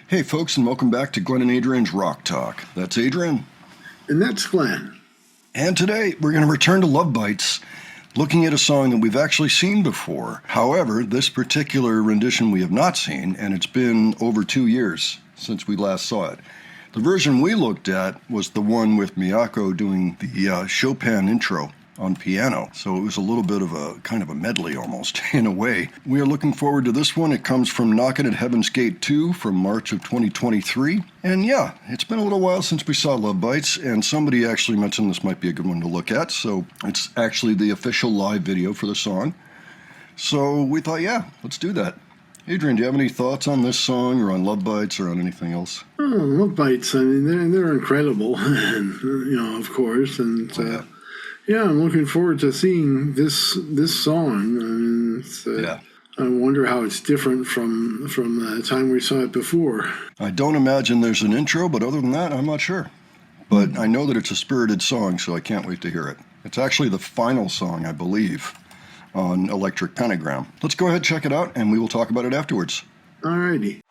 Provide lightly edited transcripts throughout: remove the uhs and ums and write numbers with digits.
Hey folks, and welcome back to Glenn and Adrian's Rock Talk. That's Adrian. And that's Glenn. And today we're going to return to Love Bites, looking at a song that we've actually seen before. However, this particular rendition we have not seen, and it's been over 2 years since we last saw it. The version we looked at was the one with Miyako doing the Chopin intro on piano. So it was a little bit of a kind of a medley almost, in a way. We are looking forward to this one. It comes from Knockin at Heaven's Gate 2 from March of 2023. And yeah, it's been a little while since we saw Love Bites, and somebody actually mentioned this might be a good one to look at. So it's actually the official live video for the song. So we thought, yeah, let's do that. Adrian, do you have any thoughts on this song or on Love Bites or on anything else? Oh, Love Bites, I mean, they're incredible, and, of course, and yeah, I'm looking forward to seeing this song. I mean, I wonder how it's different from the time we saw it before. I don't imagine there's an intro, but other than that, I'm not sure. But I know that it's a spirited song, so I can't wait to hear it. It's actually the final song, I believe, on Electric Pentagram. Let's go ahead and check it out, and we will talk about it afterwards. All righty.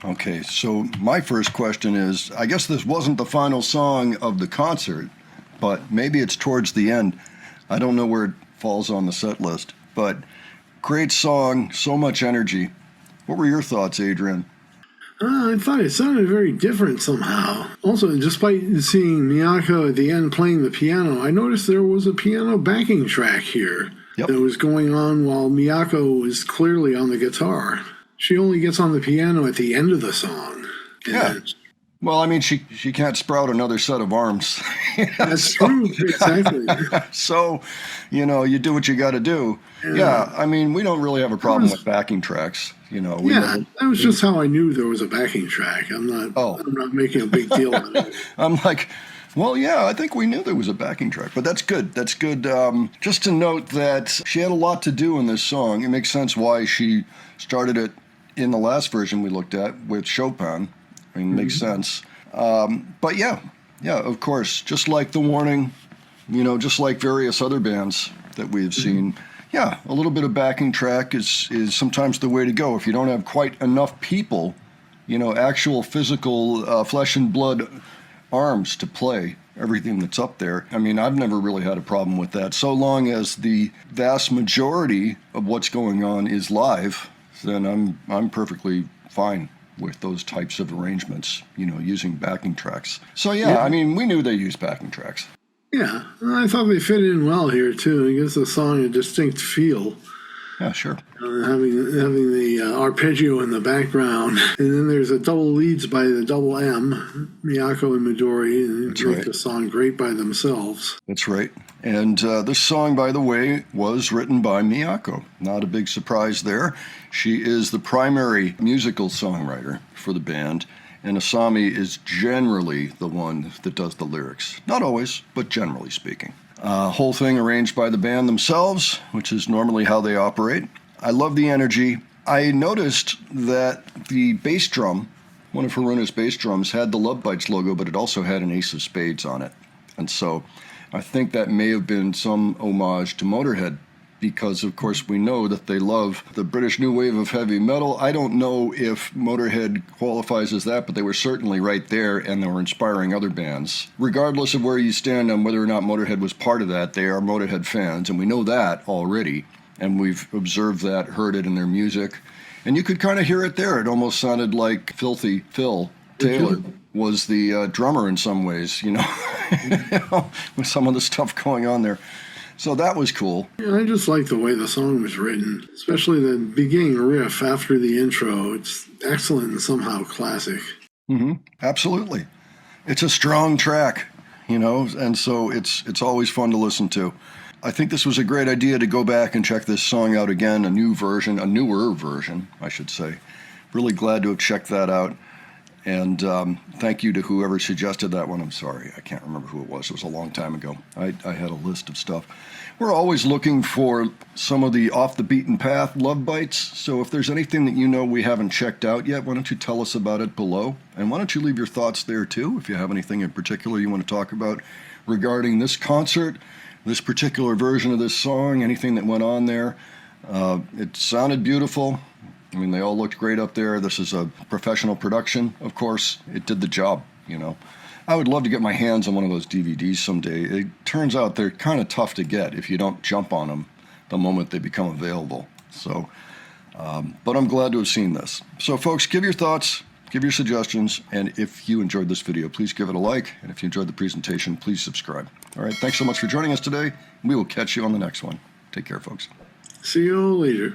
Okay, so my first question is, I guess this wasn't the final song of the concert, but maybe it's towards the end. I don't know where it falls on the set list, but great song, so much energy. What were your thoughts, Adrian? I thought it sounded very different somehow. Also, despite seeing Miyako at the end playing the piano, I noticed there was a piano backing track here that was going on while Miyako was clearly on the guitar. She only gets on the piano at the end of the song. Yeah. Well, I mean, she can't sprout another set of arms. That's true, exactly. So, you do what you got to do. Yeah, I mean, we don't really have a problem with backing tracks. That was just how I knew there was a backing track. I'm not making a big deal out of it. I'm like, well, yeah, I think we knew there was a backing track, but that's good. That's good. Just to note that she had a lot to do in this song. It makes sense why she started it in the last version we looked at with Chopin. I mean, it makes sense. But yeah, of course, just like The Warning, just like various other bands that we've seen, a little bit of backing track is sometimes the way to go. If you don't have quite enough people, actual physical flesh and blood arms to play everything that's up there. I mean, I've never really had a problem with that. So long as the vast majority of what's going on is live, then I'm perfectly fine with those types of arrangements, using backing tracks. So I mean, we knew they used backing tracks. Yeah, I thought they fit in well here too. It gives the song a distinct feel. Yeah, sure. Having the arpeggio in the background, and then there's a double leads by the double M, Miyako and Midori, and they make the song great by themselves. That's right. And this song, by the way, was written by Miyako. Not a big surprise there. She is the primary musical songwriter for the band, and Asami is generally the one that does the lyrics. Not always, but generally speaking. Whole thing arranged by the band themselves, which is normally how they operate. I love the energy. I noticed that the bass drum, one of Haruna's bass drums, had the LOVEBITES logo, but it also had an ace of spades on it. And so I think that may have been some homage to Motorhead, because, of course, we know that they love the British new wave of heavy metal. I don't know if Motorhead qualifies as that, but they were certainly right there, and they were inspiring other bands. Regardless of where you stand on whether or not Motorhead was part of that, they are Motorhead fans, and we know that already, and we've observed that, heard it in their music. And you could kind of hear it there. It almost sounded like Filthy Phil Taylor was the drummer in some ways, with some of the stuff going on there. So that was cool. Yeah, I just like the way the song was written, especially the beginning riff after the intro. It's excellent and somehow classic. Absolutely. It's a strong track, and so it's always fun to listen to. I think this was a great idea to go back and check this song out again, a newer version, I should say. Really glad to have checked that out. And thank you to whoever suggested that one. I'm sorry, I can't remember who it was. It was a long time ago. I had a list of stuff. We're always looking for some of the off-the-beaten-path LOVEBITES. So if there's anything that we haven't checked out yet, why don't you tell us about it below? And why don't you leave your thoughts there, too, if you have anything in particular you want to talk about regarding this concert, this particular version of this song, anything that went on there. It sounded beautiful. I mean, they all looked great up there. This is a professional production, of course. It did the job, I would love to get my hands on one of those DVDs someday. It turns out they're kind of tough to get if you don't jump on them the moment they become available. So, but I'm glad to have seen this. So, folks, give your thoughts, give your suggestions, and if you enjoyed this video, please give it a like. And if you enjoyed the presentation, please subscribe. All right, thanks so much for joining us today. We will catch you on the next one. Take care, folks. See you all later.